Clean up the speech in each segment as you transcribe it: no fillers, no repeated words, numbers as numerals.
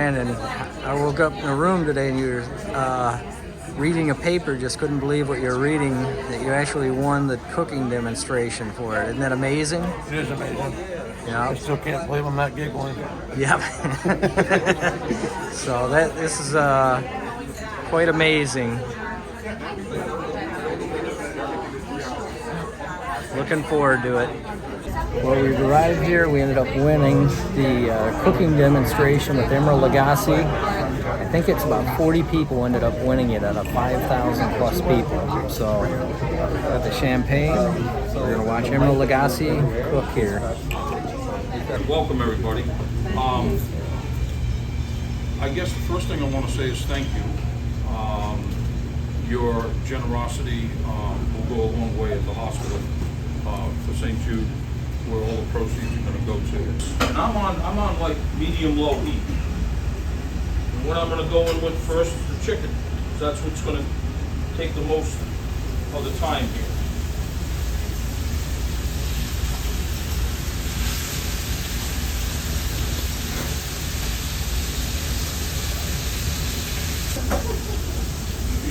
Brandon, I woke up in a room today and you were reading a paper, just couldn't believe what you're reading, that you actually won the cooking demonstration for it. Isn't that amazing? It is amazing. Yeah. I still can't believe I'm not giggling. Yep. So this is quite amazing. Looking forward to it. Well, we arrived here. We ended up winning the cooking demonstration with Emeril Lagasse. I think it's about 40 people ended up winning it out of 5,000 plus people. So, got the champagne. We're gonna watch Emeril Lagasse cook here. Welcome, everybody. I guess the first thing I want to say is thank you. Your generosity will go a long way at the hospital for St. Jude, where all the proceeds are going to go to. And I'm on like medium-low heat. And what I'm going to go in with first is the chicken. That's what's going to take the most of the time here.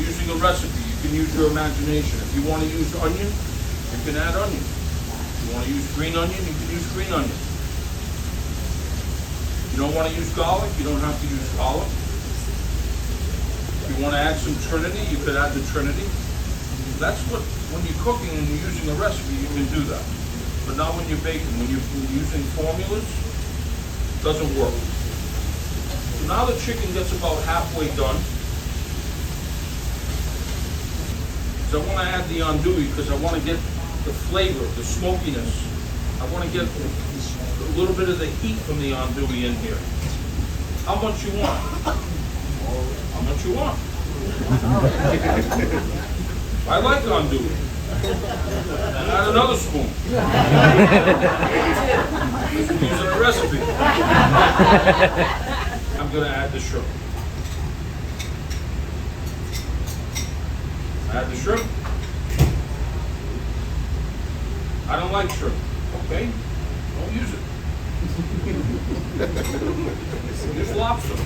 Using a recipe, you can use your imagination. If you want to use onion, you can add onion. If you want to use green onion, you can use green onion. If you don't want to use garlic, you don't have to use garlic. If you want to add some Trinity, you could add the Trinity. That's what, when you're cooking and you're using a recipe, you can do that. But not when you're baking. When you're using formulas, it doesn't work. So now the chicken gets about halfway done. I want to add the andouille because I want to get the flavor, the smokiness. I want to get a little bit of the heat from the andouille in here. How much you want? How much you want? I like andouille. Add another spoon. Using a recipe. I'm going to add the shrimp. Add the shrimp. I don't like shrimp, okay? Don't use it. Use lobster.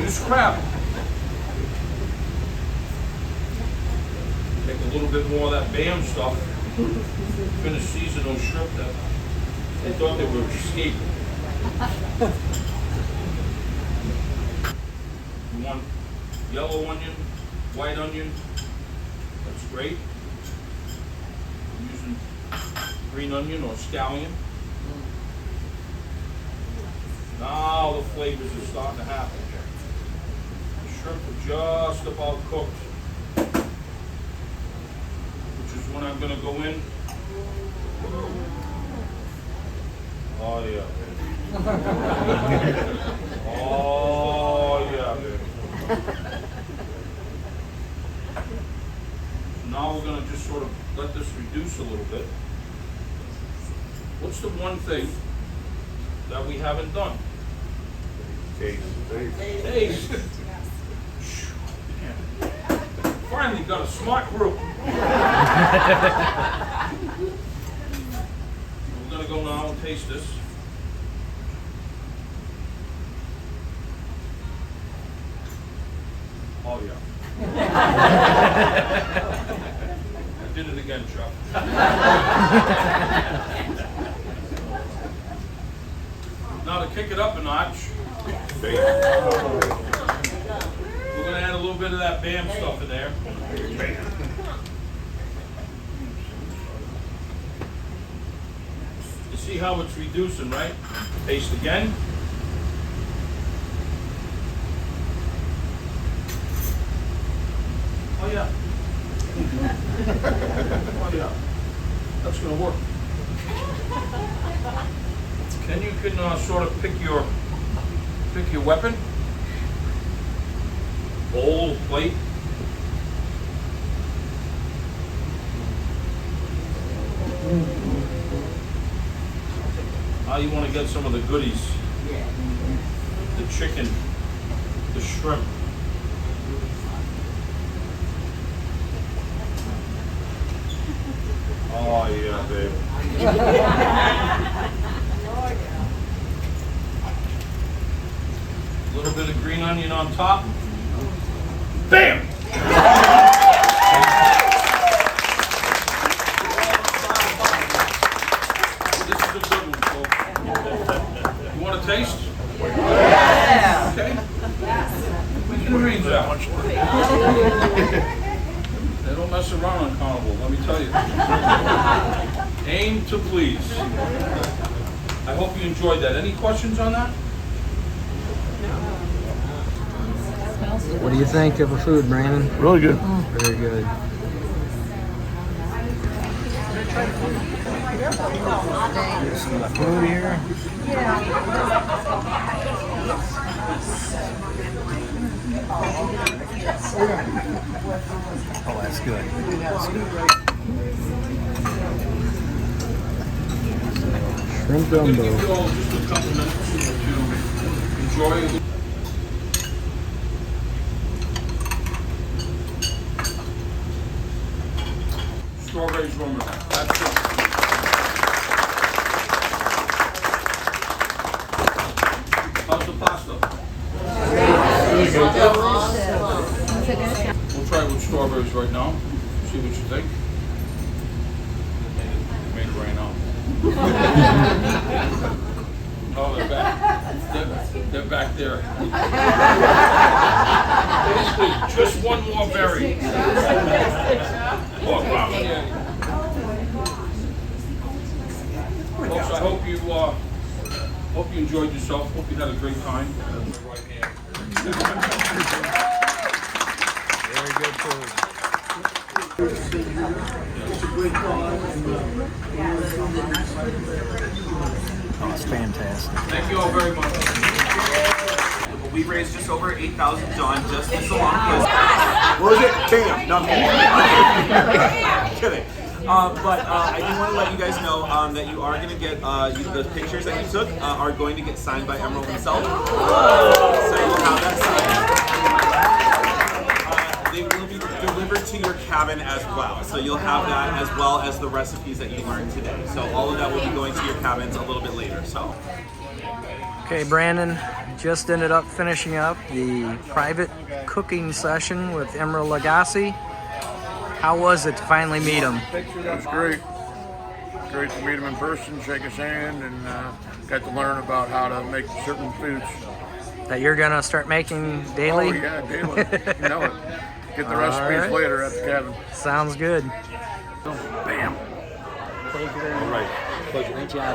Use crab. Take a little bit more of that Bam stuff. Finish seasoning those shrimp that they thought they were escaping. You want yellow onion, white onion, that's great. I'm using green onion or scallion. Now the flavors are starting to happen. The shrimp are just about cooked, which is when I'm going to go in. Oh yeah. Oh yeah, baby. Now we're going to just sort of let this reduce a little bit. What's the one thing that we haven't done? Taste. Taste. Finally got a smart group. We're going to go now and taste this. Oh yeah. I did it again, Chuck. Now to kick it up a notch, we're going to add a little bit of that Bam stuff in there. You see how it's reducing, right? Taste again. Oh yeah. Oh yeah. That's going to work. Then you can sort of pick your weapon. Bowl, plate. Now you want to get some of the goodies. The chicken, the shrimp. Oh yeah, babe. A little bit of green onion on top. Bam! This is a good one, folks. You want a taste? Yeah. Okay. We can arrange that. They don't mess around on Carnival, let me tell you. Aim to please. I hope you enjoyed that. Any questions on that? What do you think of the food, Brandon? Really good. Very good. Here's some of the food here. Oh, that's good. That's good. Shrimp I'm going to gumbo. give you all just a couple minutes to enjoy. Strawberries rum. That's it. How's the pasta? We'll try it with strawberries right now. See what you think. Made it rain out. Oh, they're back. They're back there. Basically, just one more berry. Oh, wow. Folks, I hope you enjoyed yourself. Hope you had a great time. Right hand. Very good food. Oh, it's fantastic. Thank you all very much. We raised just over 8,000, John, just this alone. What was it? Bam! No, I'm kidding. But I do want to let you guys know that you are going to get the pictures that you took are going to get signed by Emeril himself. So you'll have that signed. They will be delivered to your cabin as well. So you'll have that as well as the recipes that you learned today. So all of that will be going to your cabins a little bit later. So. Okay, Brandon, just ended up finishing up the private cooking session with Emeril Lagasse. How was it to finally meet him? It was great. Great to meet him in person, shake his hand, and got to learn about how to make certain foods. That you're gonna start making daily? Oh yeah, daily. You know it. Get the recipes right. later at the cabin. Sounds good. Bam. Thank you very much. All right. Pleasure. Great job.